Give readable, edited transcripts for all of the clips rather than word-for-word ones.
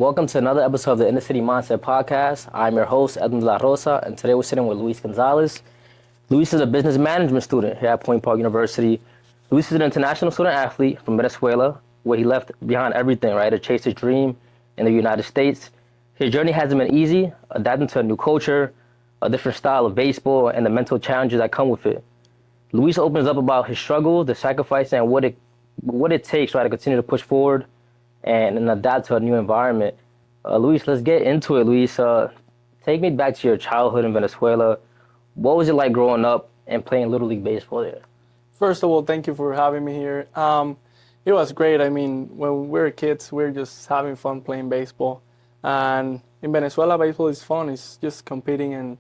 welcome to another episode of the Inner City Mindset Podcast. I'm your host, Edwin De La Rosa, and today we're sitting with Luis Gonzalez. Luis is a business management student here at Point Park University. Luis is an international student athlete from Venezuela, where he left behind everything, right, to chase his dream in the United States. His journey hasn't been easy, adapting to a new culture, a different style of baseball, and the mental challenges that come with it. Luis opens up about his struggles, the sacrifice, and what it takes, right, to continue to push forward and adapt to a new environment. Luis, let's get into it. Luis, take me back to your childhood in Venezuela. What was it like growing up and playing Little League Baseball there? First of all, thank you for having me here. It was great. I mean, when we were kids, we were just having fun playing baseball. And in Venezuela, baseball is fun. It's just competing. And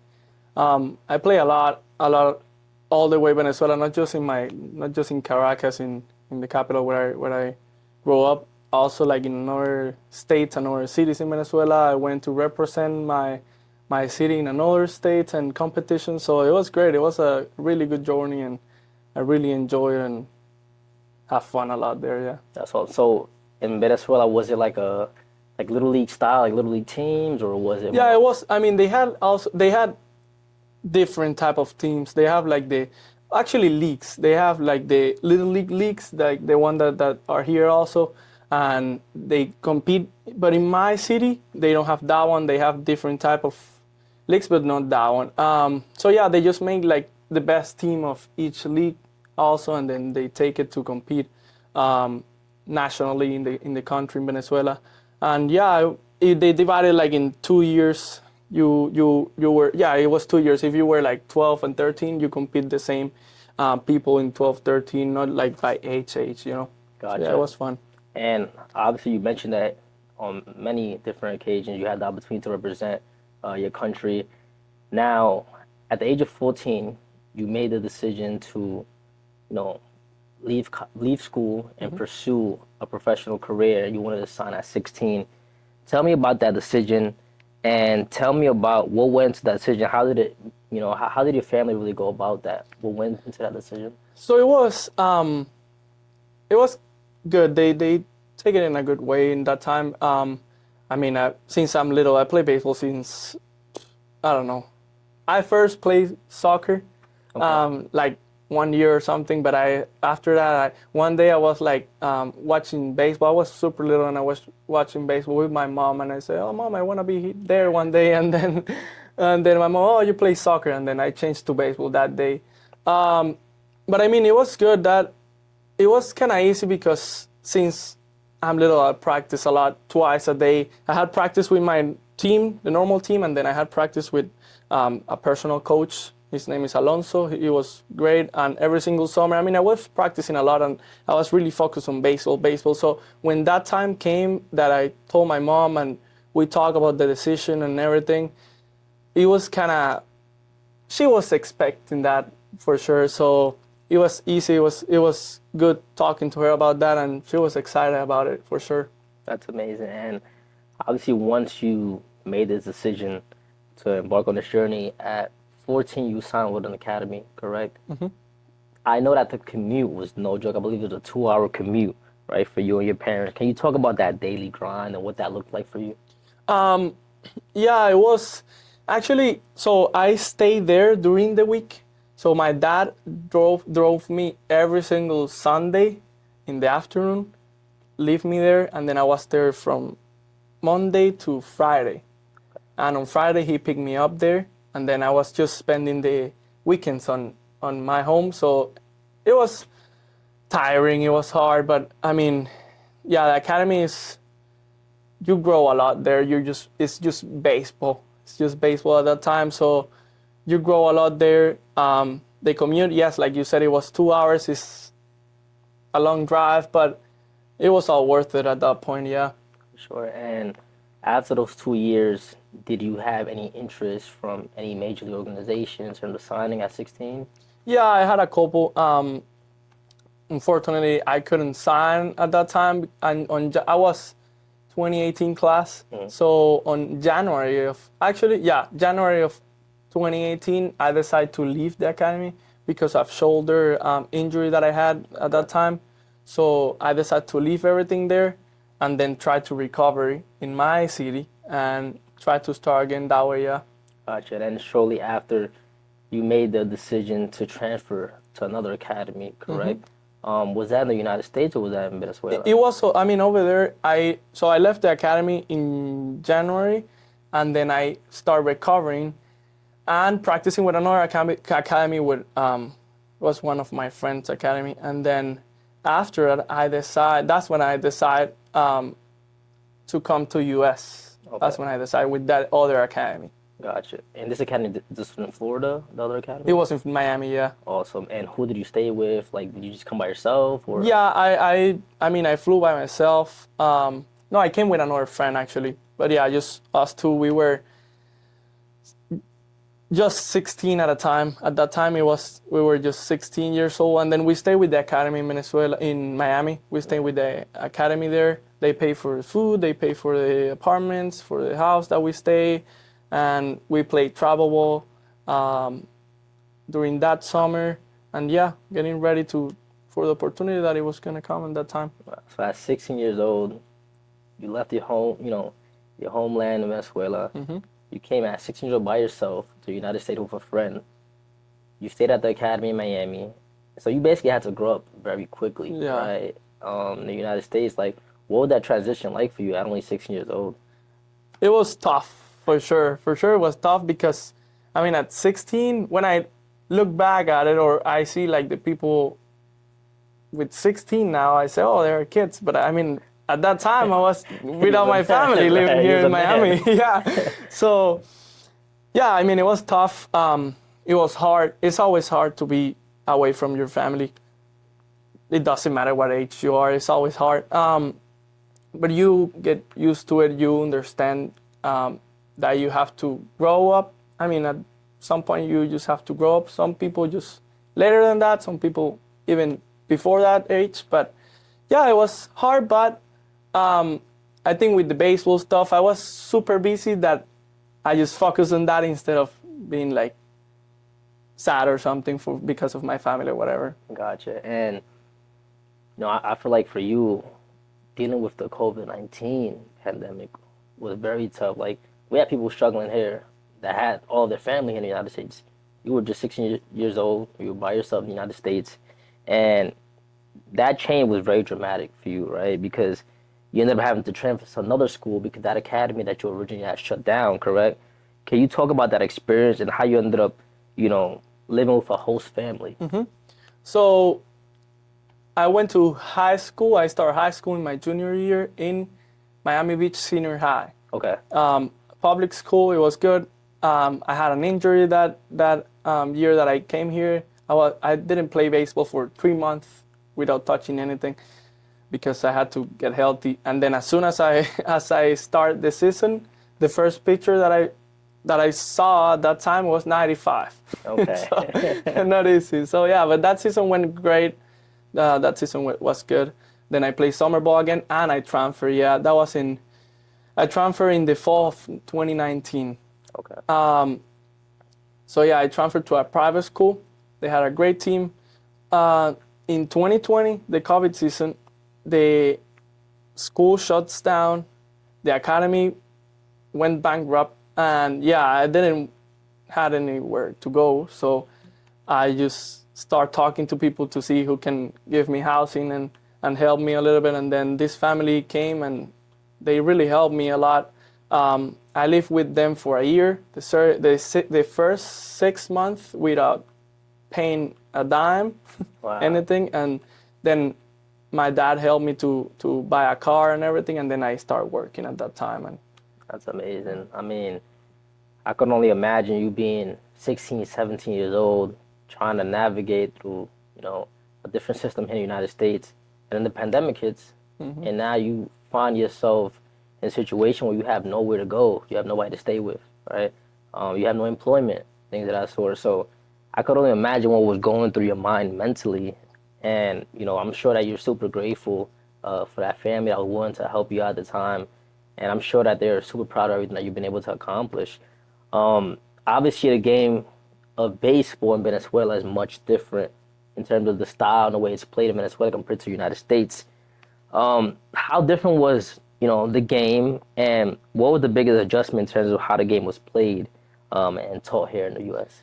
I play a lot, all the way Venezuela, not just in Caracas, in the capital where I grew up. Also, like in other states and other cities in Venezuela, I went to represent my city in another state and competition. So it was great. It was a really good journey, and I really enjoy it and have fun a lot there. Yeah. That's all. So in Venezuela, was it like Little League style, like Little League teams, or was it? Yeah, it was. I mean, they had different type of teams. They have like leagues. They have like the Little League leagues, like the one that are here also. And they compete, but in my city they don't have that one. They have different type of leagues, but not that one. So yeah, they just make like the best team of each league also, and then they take it to compete nationally in the country in Venezuela. And yeah, they divided like in 2 years. You were, yeah, it was 2 years. If you were like 12 and 13, you compete the same people in 12, 13, not like by age, you know. Gotcha. So yeah, it was fun. And obviously, you mentioned that on many different occasions you had the opportunity to represent your country. Now, at the age of 14, you made the decision to, leave school and pursue a professional career. You wanted to sign at 16. Tell me about that decision, and tell me about what went into that decision. How did it, how did your family really go about that? What went into that decision? So it was good. They take it in a good way in that time. I mean, since I'm little, I play baseball since, I don't know. I first played soccer, like 1 year or something. But after that, one day I was like watching baseball. I was super little and I was watching baseball with my mom. And I said, "Oh, Mom, I want to be there one day." And then my mom, "Oh, you play soccer." And then I changed to baseball that day. But I mean, it was good that it was kind of easy because since I'm little, I practice a lot, twice a day. I had practice with my team, the normal team, and then I had practice with a personal coach. His name is Alonso. He was great, and every single summer, I mean, I was practicing a lot, and I was really focused on baseball. So when that time came that I told my mom and we talked about the decision and everything, it was she was expecting that for sure. So it was easy. It was good talking to her about that, and she was excited about it for sure. That's amazing. And obviously, once you made this decision to embark on this journey at 14, you signed with an academy, correct? Mm-hmm. I know that the commute was no joke. I believe it was a 2-hour commute, right, for you and your parents. Can you talk about that daily grind and what that looked like for you? Yeah, it was actually. So I stayed there during the week. So my dad drove me every single Sunday in the afternoon, leave me there, and then I was there from Monday to Friday. And on Friday he picked me up there, and then I was just spending the weekends on my home. So it was tiring, it was hard, but I mean, yeah, the academy you grow a lot there. It's just baseball. It's just baseball at that time. So you grow a lot there. The commute, yes, like you said, it was 2 hours. It's a long drive, but it was all worth it at that point, yeah. Sure. And after those 2 years, did you have any interest from any major league organization in terms of signing at 16? Yeah, I had a couple. Unfortunately, I couldn't sign at that time. And I was 2018 class. Mm-hmm. So on January of 2018, I decided to leave the academy because of shoulder injury that I had at that time. So I decided to leave everything there. and then try to recover in my city and try to start again that way. Yeah. Gotcha. And then shortly after, you made the decision to transfer to another academy, correct? Was that in the United States or was that in Venezuela? It was so. I mean, over there, I left the academy in January, and then I started recovering and practicing with another academy with was one of my friends' academy, and then after that, that's when I decide to come to US. Okay. That's when I decided with that other academy. Gotcha. And this academy, this was in Florida, the other academy? It was in Miami, yeah. Awesome. And who did you stay with? Like, did you just come by yourself or? Yeah, I mean, I flew by myself. No, I came with another friend actually. But yeah, just us two. We were just 16 at a time. At that time, we were just 16 years old, and then we stayed with the academy in Miami. We stayed with the academy there. They pay for the food, they pay for the apartments, for the house that we stay, and we played travel ball during that summer. And yeah, getting ready for the opportunity that it was gonna come at that time. So at 16 years old, you left your home, your homeland in Venezuela. You came at 16 years old by yourself to the United States with a friend. You stayed at the academy in Miami. So you basically had to grow up very quickly, right? In the United States, like, what was that transition like for you at only 16 years old? It was tough, for sure. For sure it was tough because, I mean, at 16, when I look back at it or I see like the people with 16 now, I say, oh, they're kids. But I mean, at that time, I was without my family living here in Miami. Yeah. So, yeah, I mean, it was tough. It was hard. It's always hard to be away from your family. It doesn't matter what age you are. It's always hard. But you get used to it. You understand that you have to grow up. I mean, at some point, you just have to grow up. Some people just later than that. Some people even before that age. But yeah, it was hard, but I think with the baseball stuff, I was super busy that I just focused on that instead of being like sad or something because of my family or whatever. Gotcha. And I feel like for you, dealing with the COVID-19 pandemic was very tough. Like, we had people struggling here that had all their family in the United States. You were just 16 years old. You were by yourself in the United States, and that change was very dramatic for you, right? Because you ended up having to transfer to another school because that academy that you originally had shut down, correct? Can you talk about that experience and how you ended up, living with a host family? So I went to high school. I started high school in my junior year in Miami Beach Senior High. Okay. Public school, it was good. I had an injury that year that I came here. I didn't play baseball for 3 months without touching anything because I had to get healthy. And then as soon as I start the season, the first pitcher that I saw at that time was 95. Okay. So, not easy. So yeah, but that season went great. That season was good. Then I played summer ball again, and I transferred. Yeah, I transferred in the fall of 2019. Okay. So yeah, I transferred to a private school. They had a great team. In 2020, the COVID season, the school shuts down. The academy went bankrupt, and yeah, I didn't have anywhere to go. So I just start talking to people to see who can give me housing and help me a little bit. And then this family came and they really helped me a lot. I lived with them for a year, the first 6 months without paying a dime, Wow. anything. And then my dad helped me to buy a car and everything. And then I started working at that time. And That's amazing. I mean, I can only imagine you being 16, 17 years old, trying to navigate through, a different system here in the United States. And then the pandemic hits, and now you find yourself in a situation where you have nowhere to go. You have nobody to stay with, right? You have no employment, things of that sort. So I could only imagine what was going through your mind mentally. And, I'm sure that you're super grateful for that family that was willing to help you out at the time. And I'm sure that they're super proud of everything that you've been able to accomplish. Obviously, the game of baseball in Venezuela is much different in terms of the style and the way it's played in Venezuela compared to the United States. How different was, the game, and what was the biggest adjustment in terms of how the game was played, and taught here in the U.S.?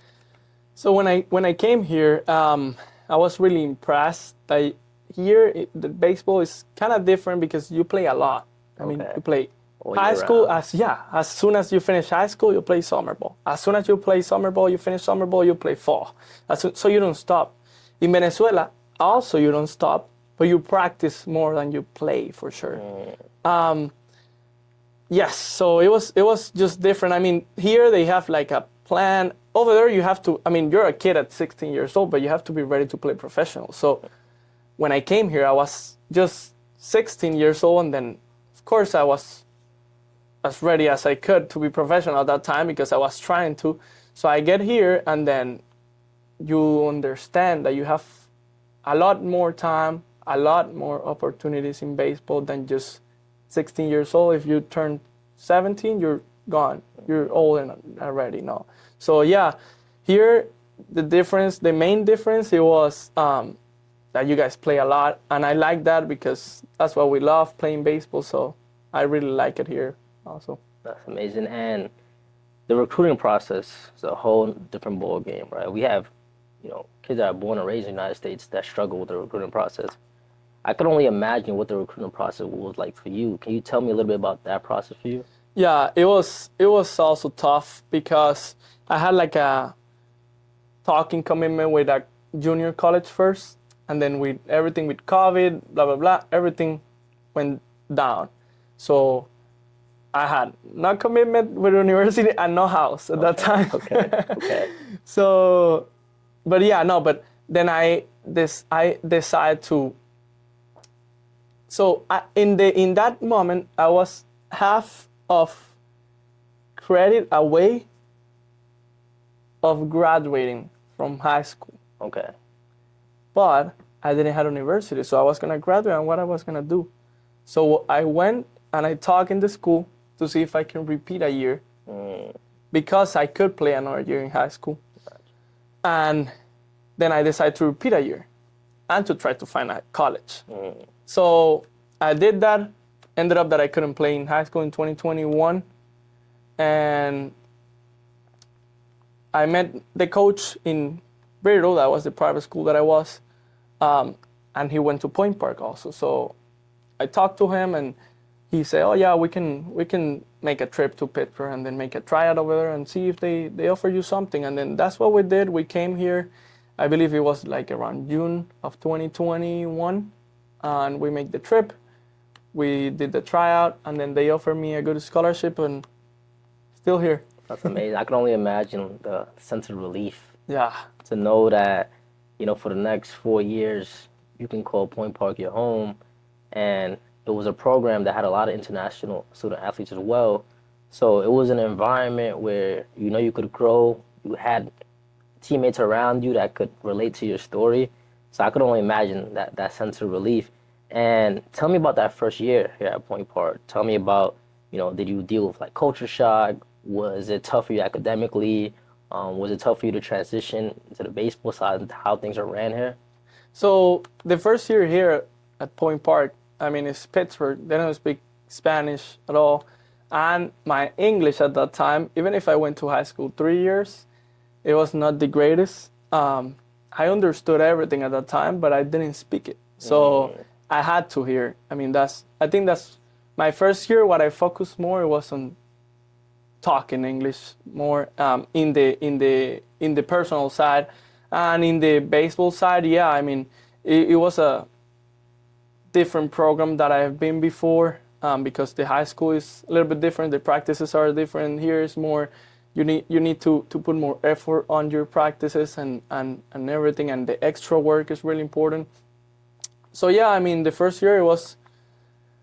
So when I came here, I was really impressed that here the baseball is kind of different because you play a lot. I mean, Okay. you play All high year school round. as soon as you finish high school, you play summer ball. As soon as you play summer ball, you finish summer ball, you play fall. So you don't stop. In Venezuela, also you don't stop, but you practice more than you play for sure. Yes, so it was just different. I mean, here they have like a plan. Over there, you have to. I mean, you're a kid at 16 years old, but you have to be ready to play professional. So when I came here, I was just 16 years old, and then of course I was as ready as I could to be professional at that time because I was trying to. So I get here, and then you understand that you have a lot more time, a lot more opportunities in baseball than just 16 years old. If you turn 17, you're gone. You're old and already no. So yeah, here the main difference, it was that you guys play a lot, and I like that because that's what we love, playing baseball. So I really like it here also. That's amazing. And the recruiting process is a whole different ball game, right? We have, kids that are born and raised in the United States that struggle with the recruiting process. I can only imagine what the recruiting process was like for you. Can you tell me a little bit about that process for you? Yeah, it was also tough because I had like a talking commitment with a junior college first, and then with everything with COVID, blah blah blah, everything went down. So I had no commitment with university and no house at that Okay, time. okay, okay. So, but yeah, no, but then I decided to. So in that moment, I was half of credit away of graduating from high school, Okay. but I didn't have university, so I was gonna graduate and what I was gonna do. So I went and I talked in the school to see if I can repeat a year because I could play another year in high school, and then I decided to repeat a year and to try to find a college. So I did that. Ended up that I couldn't play in high school in 2021, and I met the coach in Brito. That was the private school that I was, and he went to Point Park also. So I talked to him, and he said, "Oh yeah, we can make a trip to Pittsburgh and then make a tryout over there and see if they offer you something." And then that's what we did. We came here. I believe it was like around June of 2021, and we made the trip. We did the tryout, and then they offered me a good scholarship, and still here. That's amazing. I can only imagine the sense of relief Yeah, to know that, for the next 4 years, you can call Point Park your home. And it was a program that had a lot of international student athletes as well. So it was an environment where, you could grow. You had teammates around you that could relate to your story. So I could only imagine that sense of relief. And tell me about that first year here at Point Park. Tell me about, did you deal with like culture shock? Was it tough for you academically? Was it tough for you to transition to the baseball side and how things are ran here? so the first year here at Point Park, I mean, it's Pittsburgh. They don't speak Spanish at all. And my English at that time, even if I went to high school 3 years, it was not the greatest. I understood everything at that time, but I didn't speak it. So I had to hear. I mean, I think that's my first year. What I focused more was on talking English more, in the personal side, and in the baseball side. Yeah, I mean, it was a different program that I have been before, because the high school is a little bit different. The practices are different. Here is more. You need to put more effort on your practices and everything, and the extra work is really important. So yeah, I mean, the first year it was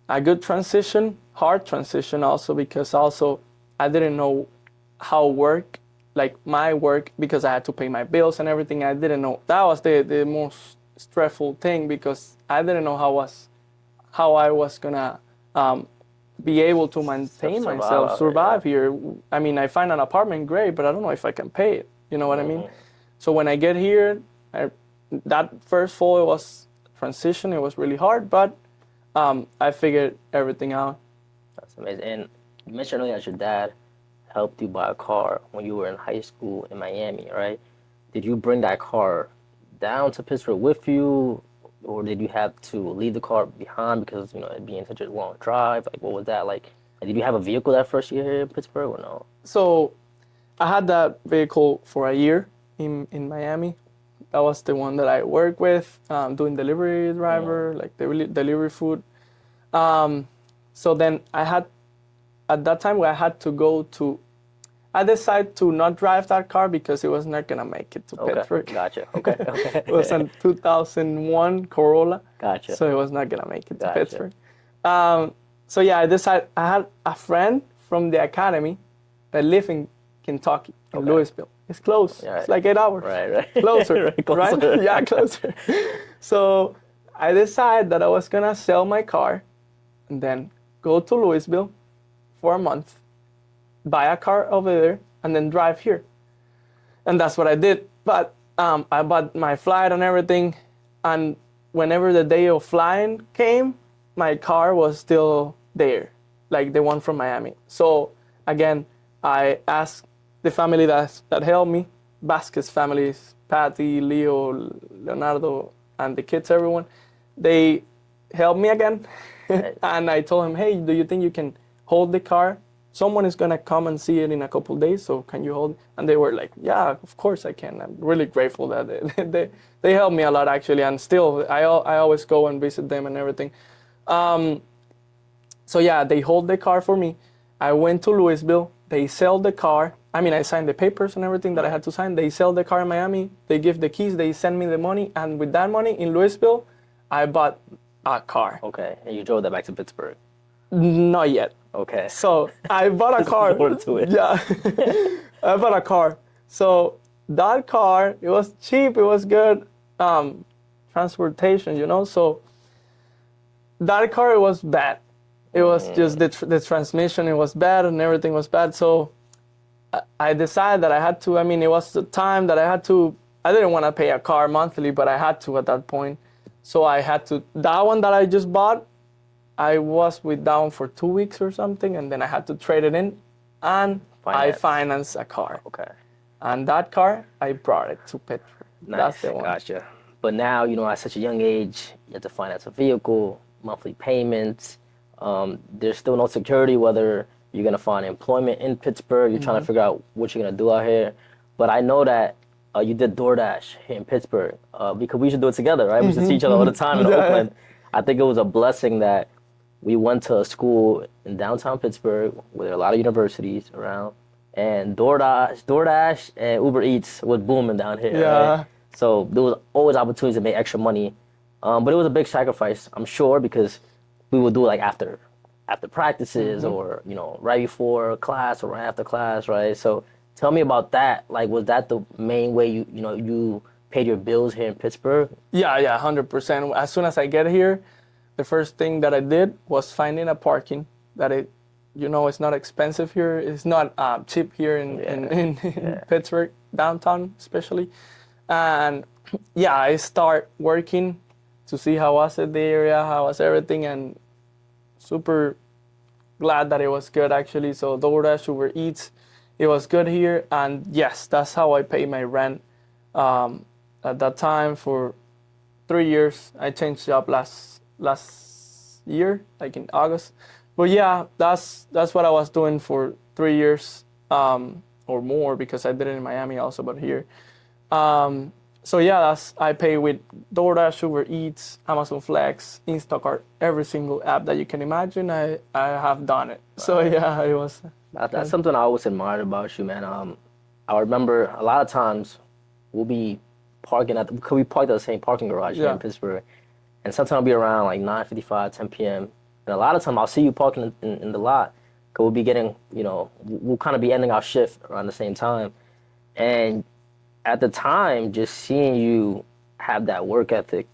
a good transition, hard transition also, because also I didn't know how work, like my work, because I had to pay my bills and everything. I didn't know. That was the most stressful thing, because I didn't know how I was gonna be able to maintain myself, survive here. I mean, I find an apartment great, but I don't know if I can pay it. You know what I mean? So when I get here, that first fall, it was transition. It was really hard, but I figured everything out. That's amazing. And you mentioned earlier that your dad helped you buy a car when you were in high school in Miami, right? Did you bring that car down to Pittsburgh with you, or did you have to leave the car behind because it being such a long drive? Like, what was that like? Did you have a vehicle that first year here in Pittsburgh, or no? So I had that vehicle for a year in Miami. That was the one that I worked with, doing delivery driver, like delivery food. So then at that time, I had to go to, I decided to not drive that car because it was not going to make it to Pittsburgh. Gotcha. Okay. It was a 2001 Corolla. Gotcha. So it was not going to make it to Gotcha. Pittsburgh. So yeah, I decided, I had a friend from the academy that lived in Kentucky, in Louisville. It's close. Right. It's like 8 hours. Right. Closer, Closer. right? Yeah, closer. So I decided that I was going to sell my car and then go to Louisville for a month, buy a car over there, and then drive here. And that's what I did. But I bought my flight and everything. And whenever the day of flying came, my car was still there, like the one from Miami. So again, I asked the family that helped me, Vasquez families, Patty, Leo, Leonardo, and the kids, everyone, they helped me again. And I told him, hey, do you think you can hold the car? Someone is going to come and see it in a couple days, so can you hold it? And they were like, yeah, of course I can. I'm really grateful that they helped me a lot, actually. And still, I always go and visit them and everything. So yeah, they hold the car for me. I went to Louisville. They sell the car. I mean, I signed the papers and everything that I had to sign. They sell the car in Miami. They give the keys. They send me the money. And with that money in Louisville, I bought a car. Okay, and you drove that back to Pittsburgh. Not yet. Okay. So I bought a car. More to it. Yeah. I bought a car. So that car, it was cheap. It was good transportation, So that car, it was bad. It was just the transmission, it was bad and everything was bad. So I decided that I had to, it was the time that I had to, I didn't want to pay a car monthly, but I had to at that point. So I had to, that one that I just bought, I was with down for 2 weeks or something, and then I had to trade it in, and I financed a car. Okay. And that car, I brought it to Pittsburgh. Nice. That's the one. Gotcha. But now, at such a young age, you have to finance a vehicle, monthly payments. There's still no security whether you're going to find employment in Pittsburgh. You're trying to figure out what you're going to do out here. But I know that you did DoorDash here in Pittsburgh because we should do it together, right? We used to see each other all the time in Oakland. I think it was a blessing that we went to a school in downtown Pittsburgh where there are a lot of universities around. And DoorDash and Uber Eats was booming down here. Yeah. Right? So there was always opportunities to make extra money. But it was a big sacrifice, I'm sure, because we would do it like after practices or, right before class or right after class, right? So tell me about that. Like, was that the main way you paid your bills here in Pittsburgh? Yeah, 100%. As soon as I get here, the first thing that I did was finding a parking that it's not expensive here. It's not cheap here in Pittsburgh, downtown especially. And yeah, I start working to see how was it the area, how was everything, and super glad that it was good actually. So DoorDash, Uber Eats, it was good here, and yes, that's how I pay my rent. At that time for 3 years, I changed job last year, like in August. But yeah, that's what I was doing for 3 years or more because I did it in Miami also, but here. So yeah, I pay with DoorDash, Uber Eats, Amazon Flex, Instacart, every single app that you can imagine. I have done it. So yeah, it was. That's something I always admired about you, man. I remember a lot of times we'll be parking we parked at the same parking garage here in Pittsburgh, and sometimes I'll be around like 9:55, 10 p.m. And a lot of time I'll see you parking in the lot, cause we'll be getting, we'll kind of be ending our shift around the same time, and at the time, just seeing you have that work ethic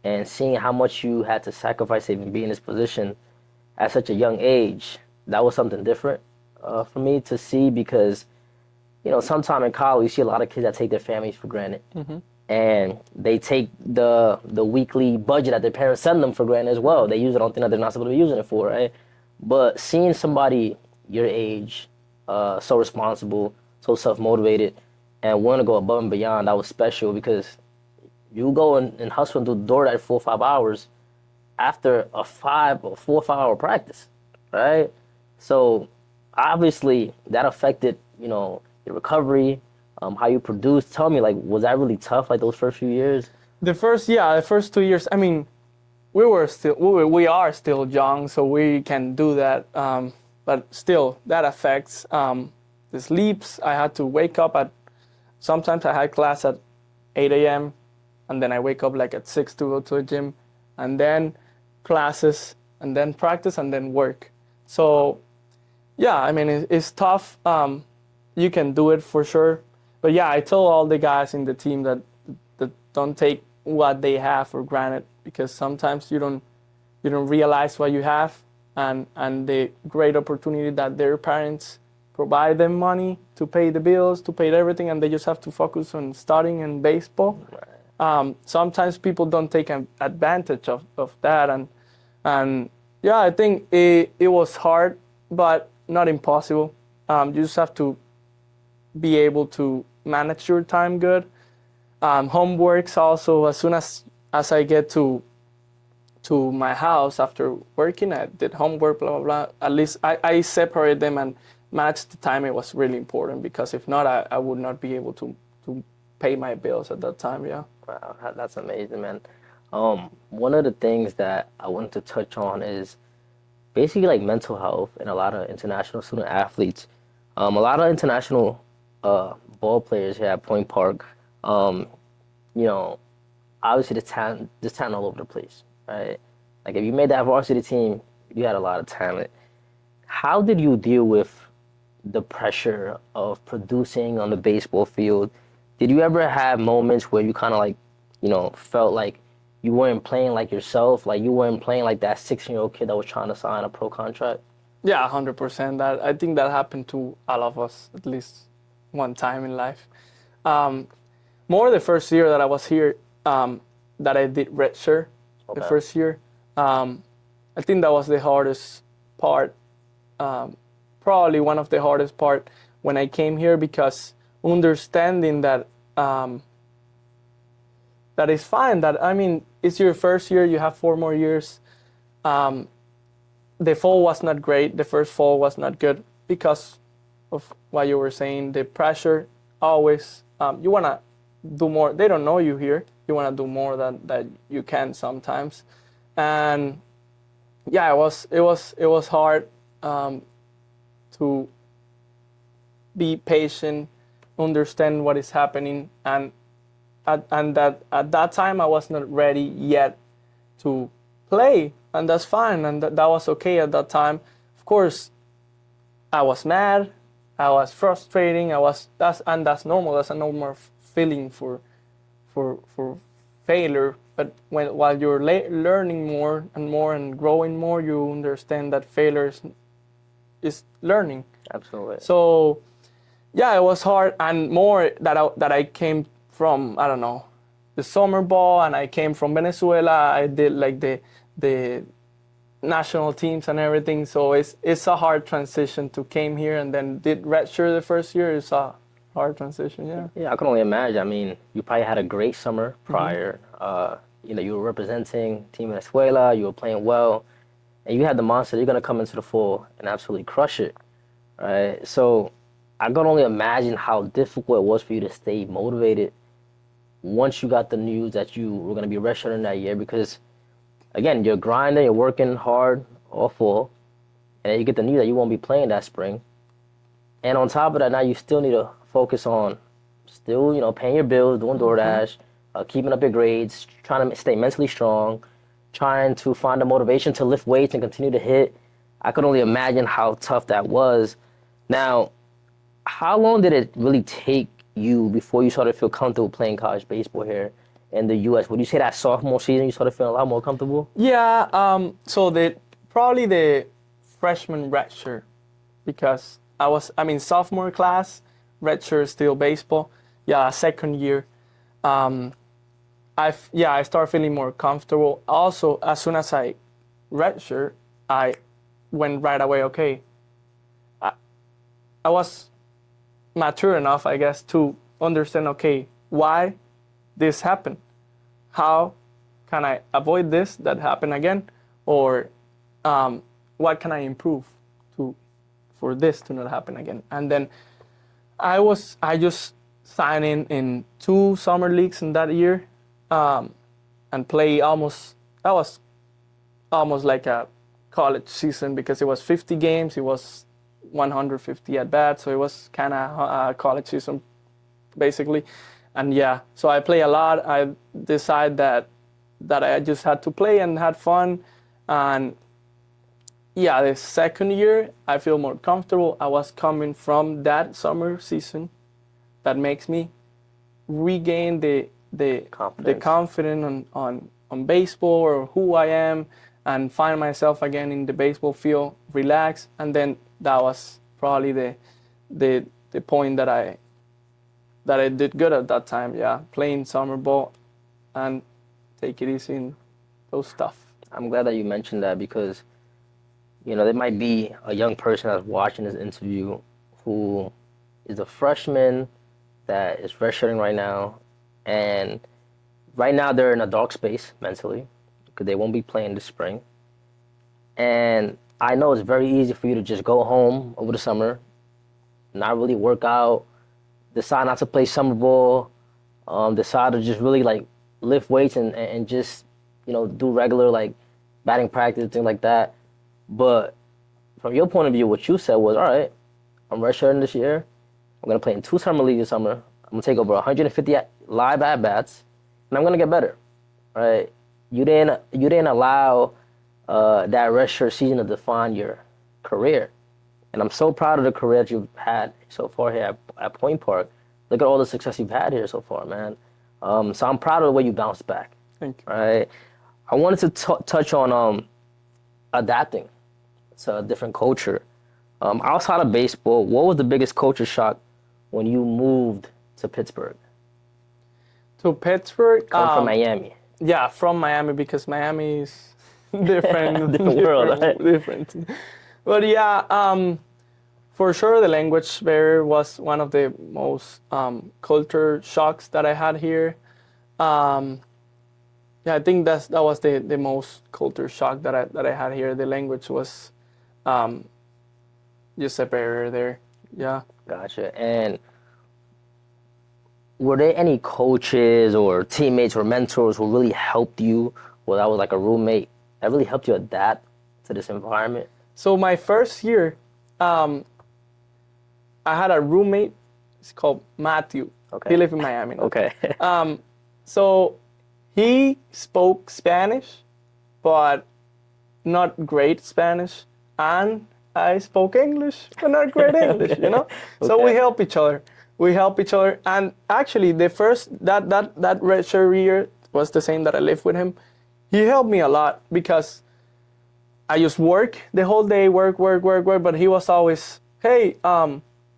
and seeing how much you had to sacrifice to even be in this position at such a young age, that was something different for me to see because, sometime in college, you see a lot of kids that take their families for granted. and they take the weekly budget that their parents send them for granted as well. They use it on things that they're not supposed to be using it for, right? But seeing somebody your age, so responsible, so self-motivated, and want to go above and beyond, that was special because you go and hustle and do the door that 4 or 5 hours after a 4 or 5 hour practice, right? So obviously that affected, your recovery, how you produce. Tell me, like, was that really tough, like those first few years? The first 2 years. I mean, we are still young, so we can do that. But still, that affects the sleeps. I had to wake up sometimes I had class at 8 a.m. and then I wake up like at 6 to go to the gym, and then classes, and then practice, and then work. So yeah, I mean, it's tough. You can do it for sure. But yeah, I tell all the guys in the team that don't take what they have for granted, because sometimes you don't realize what you have, and the great opportunity that their parents provide them money to pay the bills, to pay everything, and they just have to focus on studying and baseball. Sometimes people don't take advantage of that, and yeah, I think it was hard, but not impossible. You just have to be able to manage your time good. Homeworks also, as soon as I get to my house after working, I did homework, blah, blah, blah. At least I separate them and manage the time. It was really important, because if not, I would not be able to pay my bills at that time, yeah. Wow, that's amazing, man. One of the things that I wanted to touch on is basically like mental health and a lot of international student athletes. A lot of international ball players here at Point Park, you know, obviously there's talent all over the place, right? Like if you made that varsity team, you had a lot of talent. How did you deal with the pressure of producing on the baseball field? Did you ever have moments where you kind of like, felt like you weren't playing like yourself, like you weren't playing like that 16-year-old kid that was trying to sign a pro contract? Yeah, 100%. I think that happened to all of us at least one time in life. More the first year that I was here, that I did redshirt. Okay. The first year. I think that was the hardest part. Probably one of the hardest part when I came here, because understanding that that is fine. That, I mean, it's your first year. You have 4 more years. The fall was not great. The first fall was not good because of what you were saying. The pressure always. You wanna do more. They don't know you here. You wanna do more than that you can sometimes, and yeah, it was hard to be patient, understand what is happening, and that at that time I was not ready yet to play, and that's fine, and that was okay at that time. Of course, I was mad, I was frustrating, that's normal. That's a normal feeling for failure. But while you're learning more and more and growing more, you understand that failure is learning. Absolutely. So yeah, it was hard, and more that I came from, I don't know, the summer ball, and I came from Venezuela. I did like the national teams and everything. So it's a hard transition to came here and then did redshirt the first year. It's a hard transition, yeah. Yeah, I can only imagine. I mean, you probably had a great summer prior. You were representing Team Venezuela. You were playing well, and you had the monster. You're gonna come into the fall and absolutely crush it, right? So I can only imagine how difficult it was for you to stay motivated once you got the news that you were gonna be redshirting that year. Because again, you're grinding, you're working hard all fall, and then you get the news that you won't be playing that spring. And on top of that, now you still need to focus on still, paying your bills, doing DoorDash, keeping up your grades, trying to stay mentally strong, trying to find the motivation to lift weights and continue to hit. I could only imagine how tough that was. Now, how long did it really take you before you started to feel comfortable playing college baseball here in the U.S.? Would you say that sophomore season you started feeling a lot more comfortable? Yeah, so probably the freshman redshirt, because sophomore class, redshirt still baseball. Yeah, second year. I start feeling more comfortable. Also, as soon as I redshirt, I went right away. Okay, I was mature enough, I guess, to understand. Okay, why this happened? How can I avoid this that happen again, or what can I improve to for this to not happen again? And then I just signed in 2 summer leagues in that year, and play almost that was almost like a college season because it was 50 games, it was 150 at bat, so it was kind of a college season basically. And yeah, so I play a lot. I decide that I just had to play and had fun, and yeah, the second year I feel more comfortable. I was coming from that summer season that makes me regain the confidence on baseball or who I am, and find myself again in the baseball field, relax. And then that was probably the point that I did good at that time. Yeah, playing summer ball and take it easy in those stuff. I'm glad that you mentioned that because, there might be a young person that's watching this interview who is a freshman that is redshirting right now, and right now they're in a dark space mentally because they won't be playing this spring. And I know it's very easy for you to just go home over the summer, not really work out, decide not to play summer ball, decide to just really like lift weights and just do regular like batting practice, things like that. But from your point of view, what you said was, all right, I'm redshirting this year. I'm gonna play in 2 summer leagues this summer. I'm gonna take over 150 live at bats, and I'm gonna get better. Right? You didn't allow that redshirt season to define your career, and I'm so proud of the career that you've had so far here at Point Park. Look at all the success you've had here so far, man. So I'm proud of the way you bounced back. Thank you. Right? I wanted to touch on adapting to a different culture. Outside of baseball, what was the biggest culture shock when you moved to Pittsburgh? To Pittsburgh, Come from Miami. Yeah, from Miami, because Miami is different, Different world, right? different. But yeah, for sure, the language barrier was one of the most culture shocks that I had here. Yeah, I think that was the most culture shock that I had here. The language was just a barrier there. Yeah. Gotcha. And were there any coaches or teammates or mentors who really helped you, or that was like a roommate that really helped you adapt to this environment? So my first year, I had a roommate. It's called Matthew. Okay. He lived in Miami. Okay. So he spoke Spanish, but not great Spanish, and I spoke English, but not great English. So we help each other. And actually, the first that redshirt year was the same that I lived with him. He helped me a lot because I just work the whole day, work. But he was always, hey,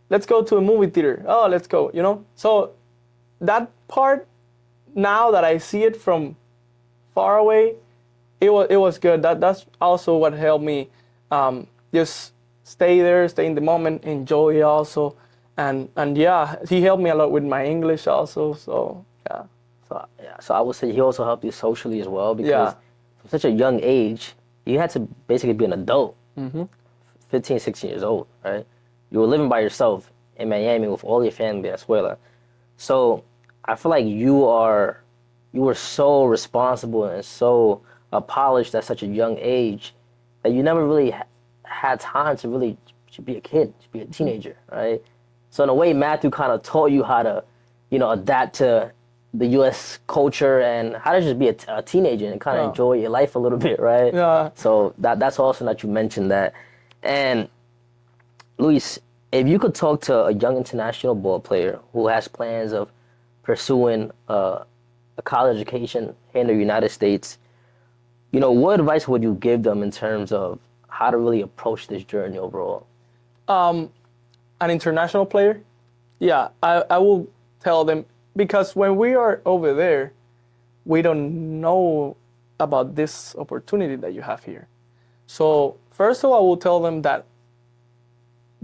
let's go to a movie theater. Oh, let's go. So that part, now that I see it from far away, it was good. That's also what helped me just stay there, stay in the moment, enjoy it also. And yeah, he helped me a lot with my English also. So yeah. So I would say he also helped you socially as well, because Yeah. from such a young age, you had to basically be an adult, 15, 16 years old, right? You were living by yourself in Miami with all your family in Venezuela. So I feel like you were so responsible and so polished at such a young age that you never really had time to really be a kid, to be a teenager, right? So in a way, Matthew kind of taught you how to, adapt to the U.S. culture and how to just be a teenager and kind of enjoy your life a little bit, right? Yeah. So that's awesome that you mentioned that. And Luis, if you could talk to a young international ball player who has plans of pursuing a college education here in the United States, what advice would you give them in terms of how to really approach this journey overall? An international player, yeah, I will tell them because when we are over there, we don't know about this opportunity that you have here. So first of all, I will tell them that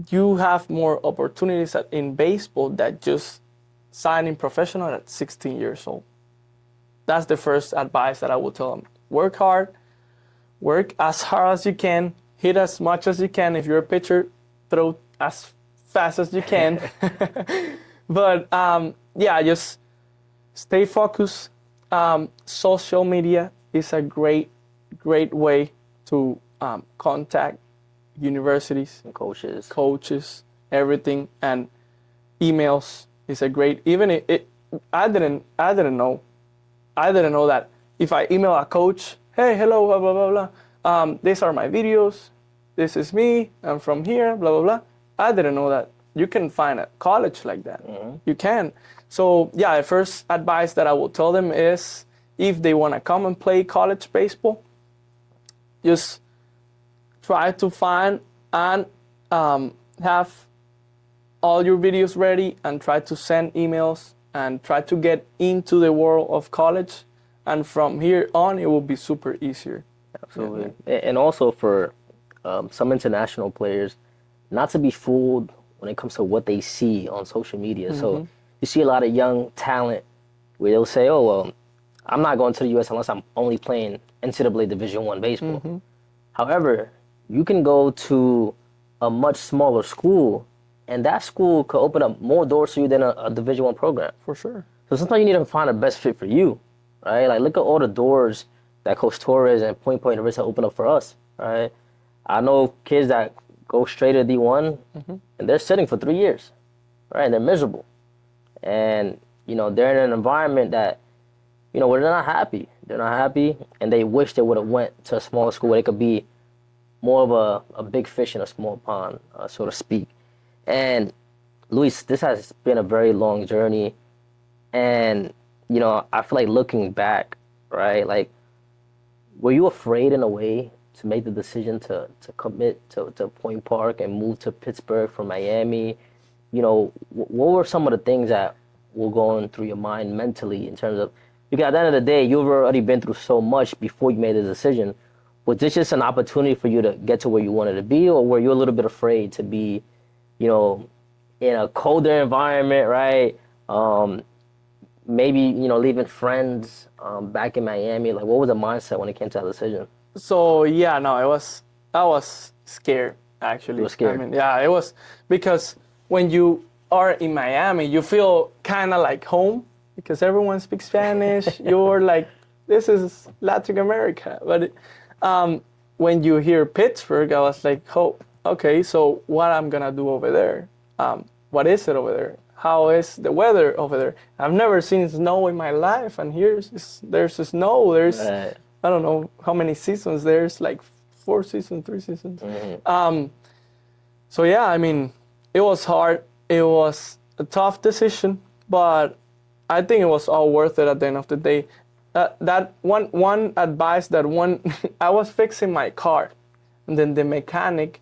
you have more opportunities in baseball than just signing professional at 16 years old. That's the first advice that I will tell them. Work hard, work as hard as you can, hit as much as you can. If you're a pitcher, throw as fast as you can. But yeah, just stay focused. Social media is a great way to contact universities, And coaches, everything, and emails is a great. Even I didn't know that if I email a coach, hey, hello, blah blah blah blah. These are my videos. This is me. I'm from here. Blah blah blah. I didn't know that you can find a college like that. You can. So yeah, the first advice that I will tell them is if they want to come and play college baseball, just try to find and have all your videos ready and try to send emails and try to get into the world of college. And from here on, it will be super easier. Absolutely. And also for some international players, not to be fooled when it comes to what they see on social media. So you see a lot of young talent where they'll say, oh, well, I'm not going to the U.S. unless I'm only playing NCAA Division I baseball. However, you can go to a much smaller school, and that school could open up more doors for you than a Division I program. For sure. So sometimes you need to find the best fit for you, right? Like, look at all the doors that Coach Torres and Point University open up for us, right? I know kids that go straight to D1, and they're sitting for 3 years, right? And they're miserable. And, they're in an environment that, where they're not happy. They're not happy, and they wish they would have went to a smaller school where they could be more of a big fish in a small pond, so to speak. And, Luis, this has been a very long journey. And, I feel like looking back, right, like, were you afraid in a way to make the decision to commit to Point Park and move to Pittsburgh from Miami? What were some of the things that were going through your mind mentally in terms of, because at the end of the day, you've already been through so much before you made the decision. Was this just an opportunity for you to get to where you wanted to be, or were you a little bit afraid to be, in a colder environment, right? Maybe, leaving friends back in Miami. Like, what was the mindset when it came to that decision? So yeah, no, I was scared actually. You were scared? I mean, yeah, it was because when you are in Miami, you feel kind of like home because everyone speaks Spanish. You're like, this is Latin America. But when you hear Pittsburgh, I was like, oh, okay, so what I'm gonna do over there? What is it over there? How is the weather over there? I've never seen snow in my life, and there's snow. There's I don't know how many seasons. There's like 4 seasons, 3 seasons. So yeah, I mean, it was hard. It was a tough decision, but I think it was all worth it at the end of the day. That one advice that I was fixing my car, and then the mechanic,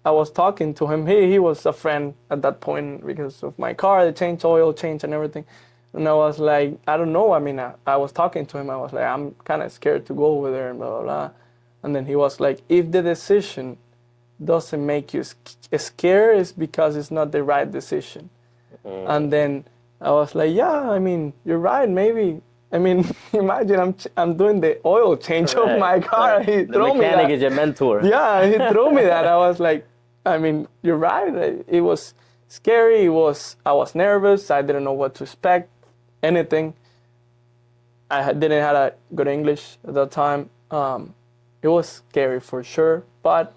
I was talking to him. He was a friend at that point because of my car. They changed oil, change and everything. And I was like, I don't know. I mean, I was talking to him. I was like, I'm kind of scared to go over there and blah, blah, blah. And then he was like, if the decision doesn't make you scared, it's because it's not the right decision. And then I was like, yeah, I mean, you're right, maybe. I mean, imagine I'm doing the oil change of my car. Right. He the threw me that. mechanic is your mentor. Yeah, he threw me that. I was like, I mean, you're right. It was scary. I was nervous. I didn't know what to expect, anything. I didn't have a good English at that time. It was scary for sure, but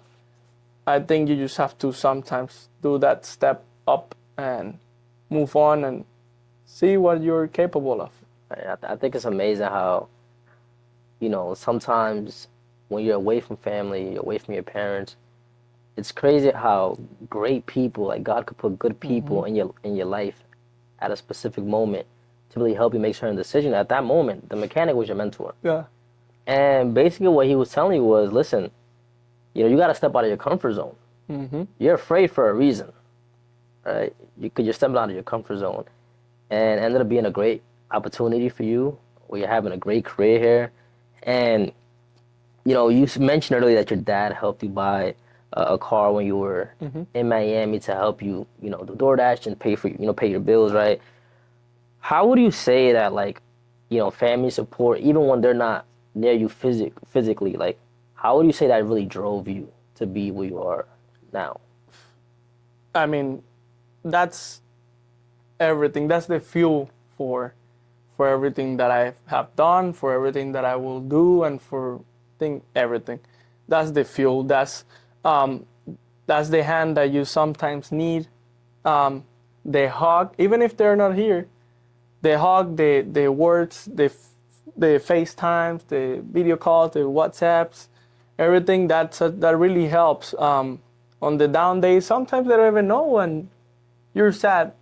I think you just have to sometimes do that step up and move on and see what you're capable of. I think it's amazing how, sometimes when you're away from family, you're away from your parents, it's crazy how great people, like God could put good people in your life at a specific moment to really help you make certain decisions. At that moment, the mechanic was your mentor. Yeah. And basically what he was telling you was, listen, you got to step out of your comfort zone. You're afraid for a reason, right? You're stepping out of your comfort zone. and ended up being a great opportunity for you, where you're having a great career here. And you mentioned earlier that your dad helped you buy a car when you were in Miami to help you, do DoorDash and pay for, pay your bills, right? How would you say that, like, family support, even when they're not near you physically, like, how would you say that really drove you to be where you are now? I mean, that's everything. That's the fuel for everything that I have done, for everything that I will do, and for everything. That's the fuel. Um, that's the hand that you sometimes need. The hug, even if they're not here, the hug, the words, the FaceTimes, the video calls, the WhatsApps, everything that really helps. On the down days, sometimes they don't even know when you're sad,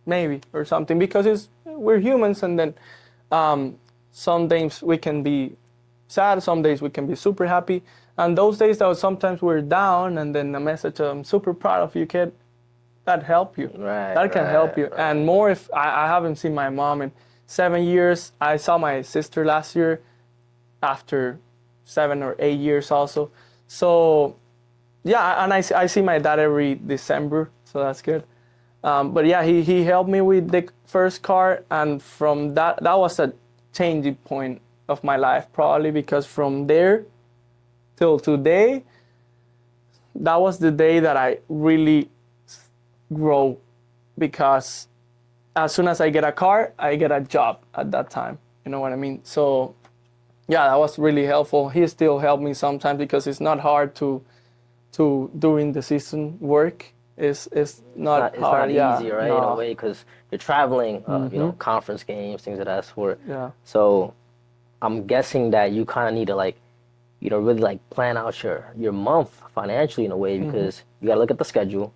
maybe, or something, because we're humans, and then some days we can be sad, some days we can be super happy, and those days that sometimes we're down, and then a message, I'm super proud of you, kid, that help you. Right. That can help you. Right. And more if I haven't seen my mom in 7 years. I saw my sister last year after 7 or 8 years also. So yeah, and I see my dad every December, so that's good. But yeah, he helped me with the first car, and from that was a changing point of my life, probably, because from there till today, that was the day that I really grow, because as soon as I get a car, I get a job at that time. You know what I mean? So yeah, that was really helpful. He still helped me sometimes, because it's not hard to during the season work. It's not It's hard. not Yeah, easy, right, in a no. way, because you're traveling, conference games, things of that sort. Yeah. So I'm guessing that you kind of need to, like, really, like, plan out your month financially in a way, because you got to look at the schedule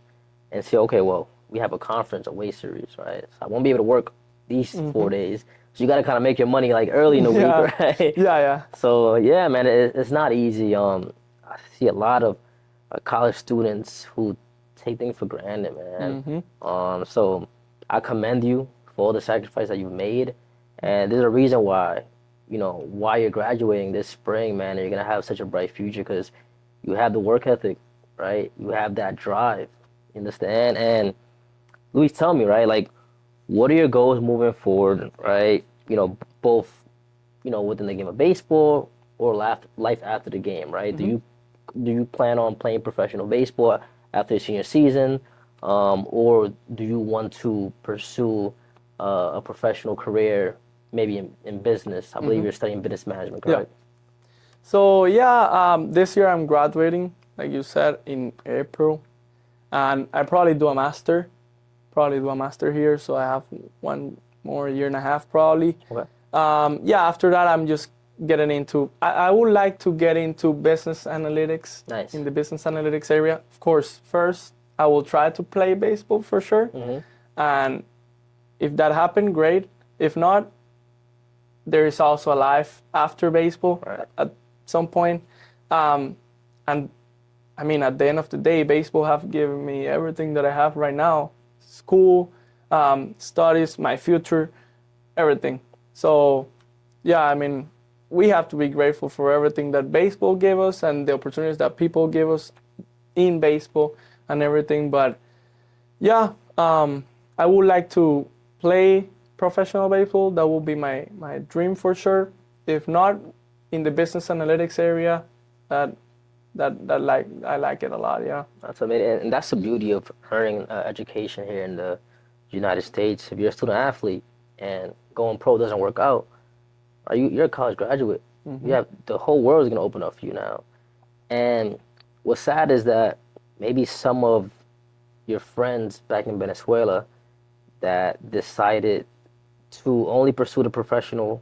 and say, okay, well, we have a conference away series, right? So I won't be able to work these 4 days. So you got to kind of make your money, like, early in the week, Yeah. right? Yeah. So yeah, man, it's not easy. I see a lot of college students who take things for granted, man. So I commend you for all the sacrifice that you've made, and there's a reason why, why you're graduating this spring, man. And you're gonna have such a bright future, because you have the work ethic, right? You have that drive, you understand? And Luis, tell me, right? Like, what are your goals moving forward, right? Both, within the game of baseball or life after the game, right? Do you plan on playing professional baseball after your senior season, or do you want to pursue a professional career, maybe in business? I believe you're studying business management, Yeah. correct? So yeah, this year I'm graduating, like you said, in April, and I probably do a master. Here, so I have one more year and a half probably. Okay. Yeah, after that I'm just getting into. I would like to get into business analytics. Nice. In the business analytics area, of course. First, I will try to play baseball for sure, and if that happens, great. If not, there is also a life after baseball at some point. And I mean, at the end of the day, baseball have given me everything that I have right now: school, studies, my future, everything. So yeah, I mean, we have to be grateful for everything that baseball gave us and the opportunities that people give us in baseball and everything. But yeah, I would like to play professional baseball. That will be my dream for sure. If not, in the business analytics area, that I like it a lot. Yeah. That's amazing, and that's the beauty of earning education here in the United States. If you're a student athlete and going pro doesn't work out, you're a college graduate. You have the whole world is gonna open up for you now. And what's sad is that maybe some of your friends back in Venezuela that decided to only pursue the professional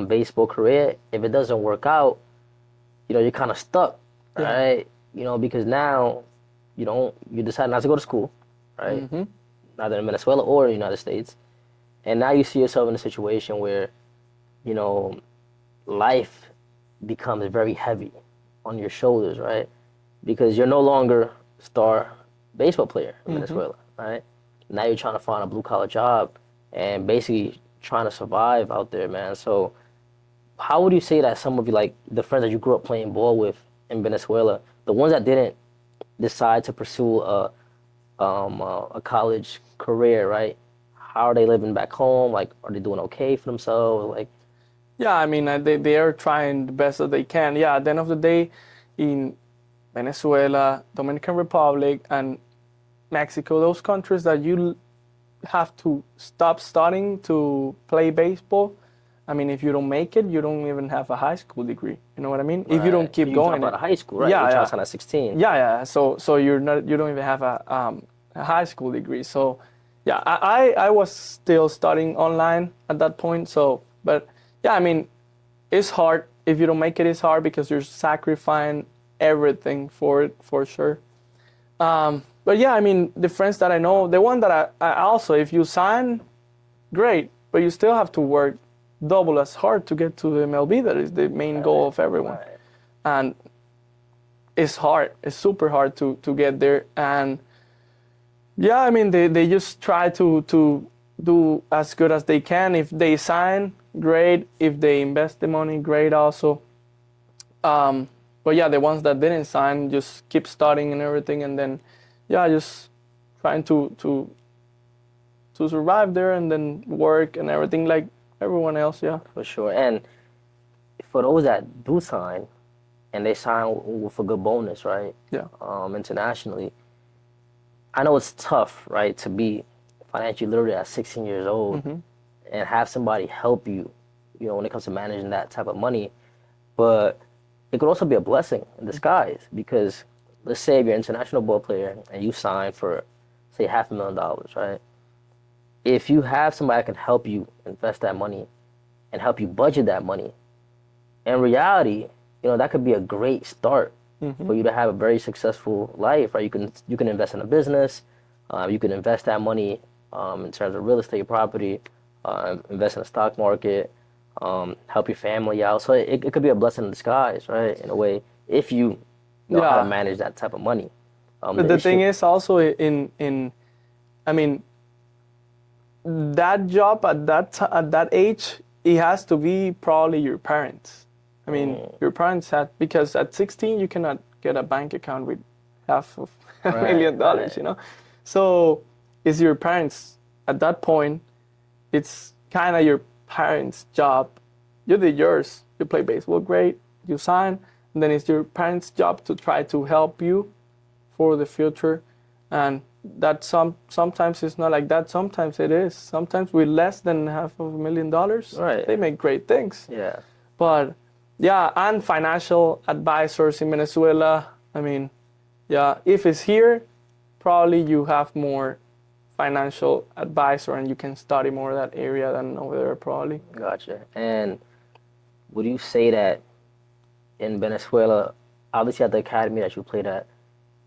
baseball career, if it doesn't work out, you're kind of stuck, right? Because now you decide not to go to school, right? Neither in Venezuela or in the United States. And now you see yourself in a situation where, life becomes very heavy on your shoulders, right? Because you're no longer a star baseball player in Venezuela, right? Now you're trying to find a blue collar job and basically trying to survive out there, man. So how would you say that some of you, like the friends that you grew up playing ball with in Venezuela, the ones that didn't decide to pursue a college career, right? How are they living back home? Like, are they doing okay for themselves? Like, Yeah, I mean, they are trying the best that they can. Yeah, at the end of the day, in Venezuela, Dominican Republic, and Mexico, those countries that you have to stop studying to play baseball. I mean, if you don't make it, you don't even have a high school degree. You know what I mean? If you don't right, keep you drop going, out of high school, right? yeah, Which I yeah, was at 16. yeah, yeah. So you don't even have a high school degree. So yeah, I was still studying online at that point. So, but yeah, I mean, it's hard. If you don't make it, it's hard because you're sacrificing everything for it, for sure. But yeah, I mean, the friends that I know, the one that I also, if you sign, great, but you still have to work double as hard to get to the MLB. That is the main goal of everyone. Right. And it's hard. It's super hard to get there. And yeah, I mean, they just try to do as good as they can. If they sign, great. If they invest the money, great also. But yeah, the ones that didn't sign just keep studying and everything, and then yeah, just trying to survive there and then work and everything like everyone else. Yeah. For sure. And for those that do sign, and they sign with a good bonus, right? Yeah. Internationally, I know it's tough, right, to be financially literate at 16 years old and have somebody help you, you know, when it comes to managing that type of money. But it could also be a blessing in disguise because let's say if you're an international ball player and you sign for, say, $500,000, right? If you have somebody that can help you invest that money and help you budget that money, in reality, you know, that could be a great start for you to have a very successful life, right? You can invest in a business, you can invest that money in terms of real estate property, invest in the stock market, help your family out. So it could be a blessing in disguise, right? In a way, if you know how to Yeah. manage that type of money. But the thing is also I mean, that job at that age, it has to be probably your parents. I mean, your parents had, because at 16 you cannot get a bank account with half of $1 million, right. you know. So it's your parents at that point. It's kind of your parents' job. You did yours. You play baseball, great. You sign, and then it's your parents' job to try to help you for the future. And that sometimes it's not like that. Sometimes it is. Sometimes with less than half of $1 million, Right. they make great things. Yeah. But yeah, and financial advisors in Venezuela. I mean, yeah, if it's here, probably you have more financial advisor and you can study more that area than over there probably. Gotcha. And would you say that in Venezuela, obviously at the academy that you played at,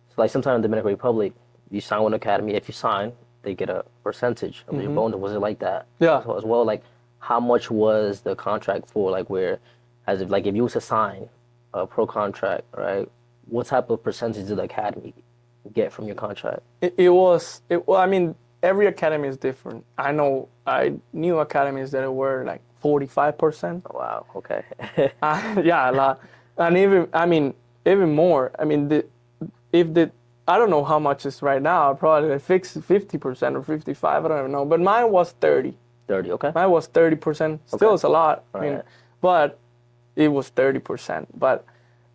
so like sometimes in the Dominican Republic, you sign with an academy. If you sign, they get a percentage of your bonus. Was it like that? Yeah. So as well, like how much was the contract for? Like where, as if like if you was to sign a pro contract, right? What type of percentage did the academy get from your contract? Well, I mean, every academy is different. I knew academies that were like 45%. Oh, wow. Okay. Yeah, a lot. And even more. I mean, I don't know how much it's right now. Probably like 50% or 55. I don't even know. But mine was 30. 30. Okay. Mine was 30%. Still, it's a lot. I mean, Right. but it was 30%. But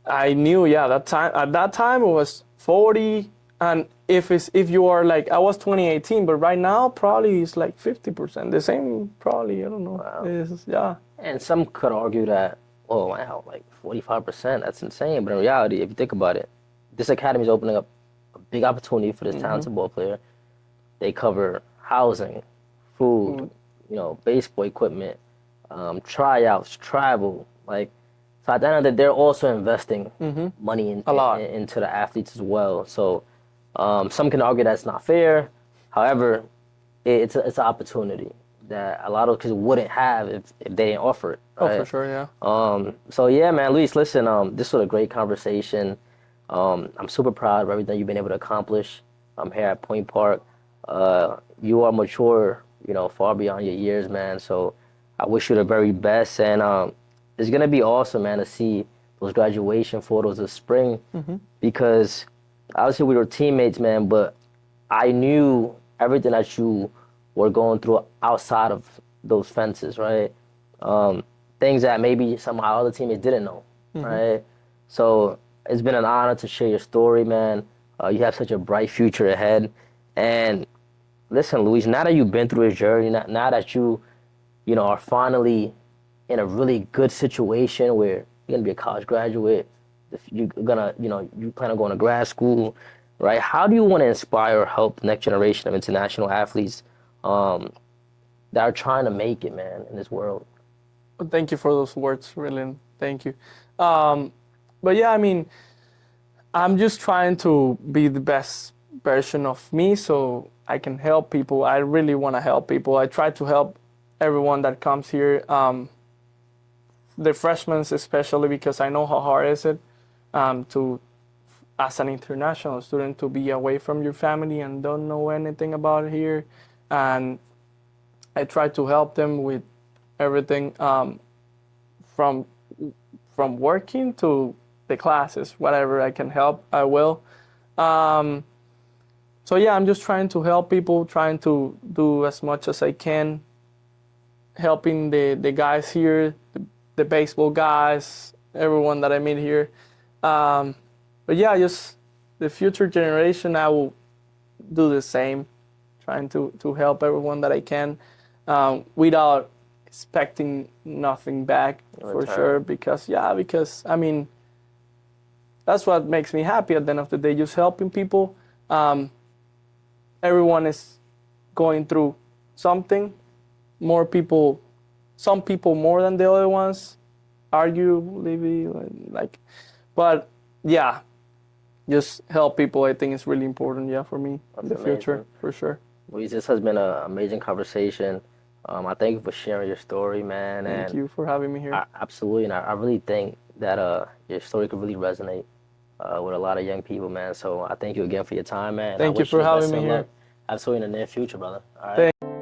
I knew, yeah, at that time it was 40. And if you are like, I was 2018, but right now probably it's like 50%. The same, probably. I don't know. Wow. Yeah. And some could argue that, oh wow, like 45%, that's insane. But in reality, if you think about it, this academy is opening up a big opportunity for this talented ball player. They cover housing, food, you know, baseball equipment, tryouts, travel. Like, so at the end of the day, they're also investing money A lot. into the athletes as well. So some can argue that's not fair. However, it's an opportunity that a lot of kids wouldn't have if they didn't offer it. Oh, Right? for sure, yeah. So yeah, man, Luis, listen, this was a great conversation. I'm super proud of everything you've been able to accomplish here at Point Park. You are mature far beyond your years, man. So I wish you the very best, and it's gonna be awesome, man, to see those graduation photos this spring, because obviously we were teammates, man, but I knew everything that you were going through outside of those fences, right? Things that maybe somehow other teammates didn't know, right? So it's been an honor to share your story, man. You have such a bright future ahead. And listen, Luis, now that you've been through this journey, now that you are finally in a really good situation where you're gonna be a college graduate, you're gonna, you plan on going to grad school, right? How do you want to inspire or help the next generation of international athletes that are trying to make it, man, in this world? Well, thank you for those words, really. Thank you. But yeah, I mean, I'm just trying to be the best version of me so I can help people. I really want to help people. I try to help everyone that comes here, the freshmen especially, because I know how hard is it to, as an international student, to be away from your family and don't know anything about it here. And I try to help them with everything from working to the classes, whatever I can help, I will. So yeah, I'm just trying to help people, trying to do as much as I can, helping the guys here, the baseball guys, everyone that I meet here. But yeah, just the future generation, I will do the same, trying to help everyone that I can, without expecting nothing back for sure. Because I mean, that's what makes me happy at the end of the day, just helping people. Everyone is going through something. Some people more than the other ones, arguably, but yeah, just help people. I think it's really important, for me in the future, for sure. Luis, this has been an amazing conversation. I thank you for sharing your story, man. Thank you for having me here. Absolutely, and I really think that your story could really resonate with a lot of young people, man. So I thank you again for your time, man. Thank you for having me here. Absolutely, in the near future, brother. All right.